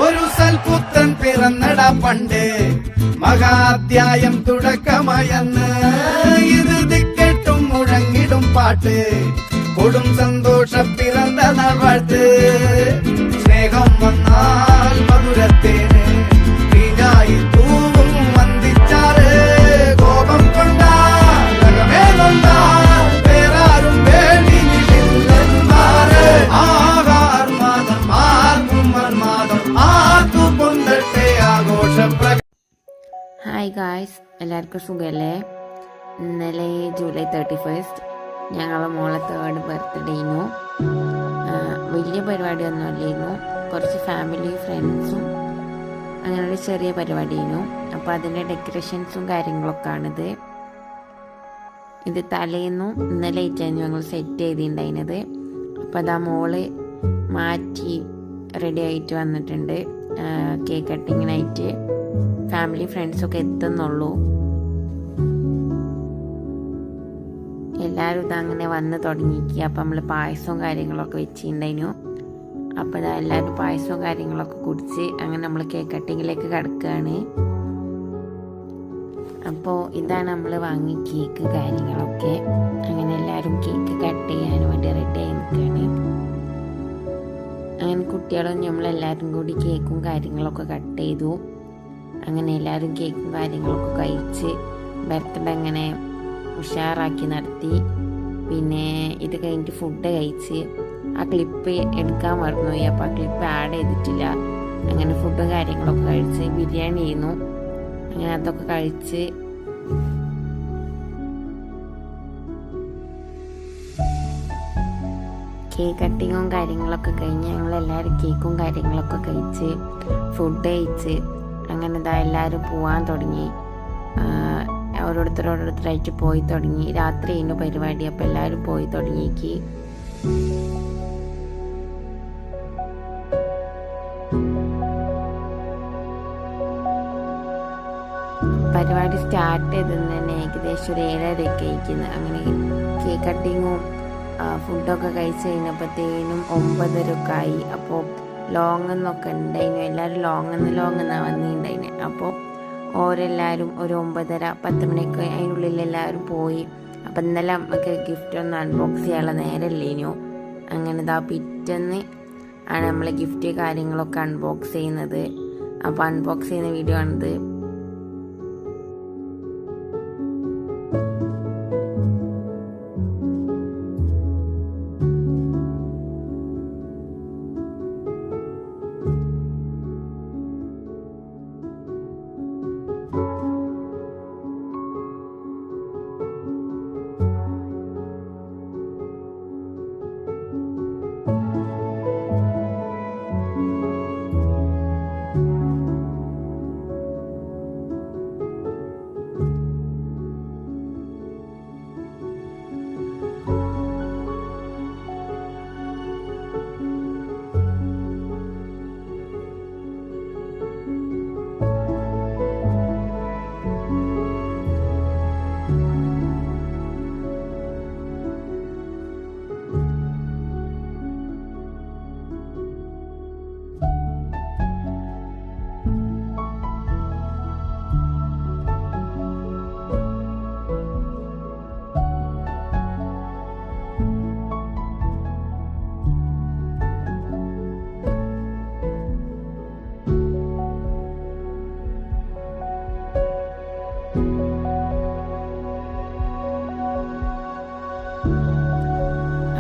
ഒരു സൽപുത്രൻ പിറന്നട പണ്ട് മഹാധ്യായം തുടക്കമായെന്ന് ഇത് ദിക്കെട്ടും മുഴങ്ങിടും പാട്ട് കൊടും സന്തോഷ പിറന്ന നാൾ വാഴ്ത്ത് സ്നേഹം വന്നാൽ മധുരത്തേന് തീഞ്ഞായി തൂവും വന്ദിച്ചാറ് കോപം കൊണ്ടാകമേ നൊന്താൽ വേറാരും വേണ്ടി നിന്നില്ലെന്മാര് ആഹാർ മാതം ആർക്കും മർമാദം ആർക്കു പൊന്തട്ടെ ആഘോഷ ഹായ് ഗായ്സ്, എല്ലാവർക്കും സുഖമല്ലേ? ഇന്നലെ ജൂലൈ 31 ഞങ്ങളെ മോളെ 3rd ബർത്ത്ഡേനു. വലിയ പരിപാടിയൊന്നും അല്ലായിരുന്നു, കുറച്ച് ഫാമിലി ഫ്രണ്ട്സും അങ്ങനെ ഒരു ചെറിയ പരിപാടിയായിരുന്നു. അപ്പോൾ അതിൻ്റെ ഡെക്കറേഷൻസും കാര്യങ്ങളൊക്കെ ആണിത്. ഇത് തലേന്നും ഇന്നലെ ആയിട്ടായിരുന്നു ഞങ്ങൾ സെറ്റ് ചെയ്തിട്ടുണ്ടായിരുന്നത്. അപ്പോൾ അതാ മോള് മാറ്റി റെഡി ആയിട്ട് വന്നിട്ടുണ്ട്. കേക്ക് കട്ടിങ്ങിനായിട്ട് ഫാമിലി ഫ്രണ്ട്സൊക്കെ എത്തുന്നുള്ളൂ. എല്ലാവരും ഇതങ്ങനെ വന്ന് തുടങ്ങിക്കുക. അപ്പം നമ്മൾ പായസവും കാര്യങ്ങളൊക്കെ വെച്ചിട്ടുണ്ടായിരുന്നു. അപ്പോൾ ഇതാ എല്ലാവരും പായസവും കാര്യങ്ങളൊക്കെ കുടിച്ച് അങ്ങനെ നമ്മൾ കേക്ക് കട്ടിങ്ങിലേക്ക് കിടക്കുകയാണ്. അപ്പോൾ ഇതാണ് നമ്മൾ വാങ്ങി കേക്ക് കാര്യങ്ങളൊക്കെ. അങ്ങനെ എല്ലാവരും കേക്ക് കട്ട് ചെയ്യാൻ വേണ്ടി റെഡി ആയി നിൽക്കുകയാണ്. അങ്ങനെ കുട്ടികളും നമ്മളെല്ലാവരും കൂടി കേക്കും കാര്യങ്ങളൊക്കെ കട്ട് ചെയ്തു. അങ്ങനെ എല്ലാവരും കേക്കും കാര്യങ്ങളൊക്കെ കഴിച്ച് ബർത്ത്ഡേ അങ്ങനെ ഉഷാറാക്കി നടത്തി. പിന്നെ ഇത് കഴിഞ്ഞിട്ട് ഫുഡ് കഴിച്ച് ആ ക്ലിപ്പ് എടുക്കാൻ മറന്നുപോയി. അപ്പോൾ ആ ക്ലിപ്പ് ആഡ് ചെയ്തിട്ടില്ല. അങ്ങനെ ഫുഡും കാര്യങ്ങളൊക്കെ കഴിച്ച് ബിരിയാണി ചെയ്യുന്നു. അങ്ങനെ അതൊക്കെ കഴിച്ച് കേക്ക് കട്ടിങ്ങും കാര്യങ്ങളൊക്കെ കഴിഞ്ഞ് ഞങ്ങളെല്ലാവരും കേക്കും കാര്യങ്ങളൊക്കെ കഴിച്ച് ഫുഡ് കഴിച്ച് അങ്ങനെ ഇതാ എല്ലാവരും പോവാൻ തുടങ്ങി. ഓരോരുത്തരായിട്ട് പോയി തുടങ്ങി. രാത്രി ആയിരുന്നു പരിപാടി. അപ്പോൾ എല്ലാവരും പോയി തുടങ്ങിയേക്ക്. പരിപാടി സ്റ്റാർട്ട് ചെയ്തത് തന്നെ ഏകദേശം ഒരു 7:30 കഴിക്കുന്നത്. അങ്ങനെ കേക്ക് കട്ടിങ്ങും ഫുഡൊക്കെ കഴിച്ച് കഴിഞ്ഞപ്പോഴത്തേനും 9:30 ആയി. അപ്പോൾ ലോങ് എന്നൊക്കെ ഉണ്ടായിരുന്നു. എല്ലാവരും ലോങ് എന്നാണ് വന്നിട്ടുണ്ടായിന്. അപ്പോൾ ഓരെല്ലാവരും ഒരു 9:30-10 മണിയൊക്കെ അതിനുള്ളിൽ എല്ലാവരും പോയി. അപ്പം ഇന്നലെ നമുക്ക് ഗിഫ്റ്റ് ഒന്നും അൺബോക്സ് ചെയ്യാനുള്ള നേരമില്ലേനു. അങ്ങനെ ഇതാ പിറ്റേന്ന് ആണ് നമ്മൾ ഗിഫ്റ്റ് കാര്യങ്ങളൊക്കെ അൺബോക്സ് ചെയ്യുന്നത്. അപ്പോൾ അൺബോക്സ് ചെയ്യുന്ന വീഡിയോ ആണിത്.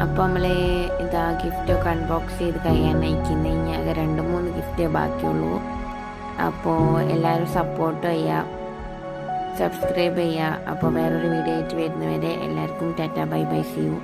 അപ്പോൾ നമ്മൾ ഇതാ ഗിഫ്റ്റൊക്കെ അൺബോക്സ് ചെയ്ത് കഴിയാനായിക്കുന്നത്. ഇനി ആകെ 2-3 ഗിഫ്റ്റേ ബാക്കിയുള്ളൂ. അപ്പോൾ എല്ലാവരും സപ്പോർട്ട് ചെയ്യുക, സബ്സ്ക്രൈബ് ചെയ്യുക. അപ്പോൾ വേറൊരു വീഡിയോ ആയിട്ട് വരുന്നവരെ എല്ലാവർക്കും tata bye bye, see U.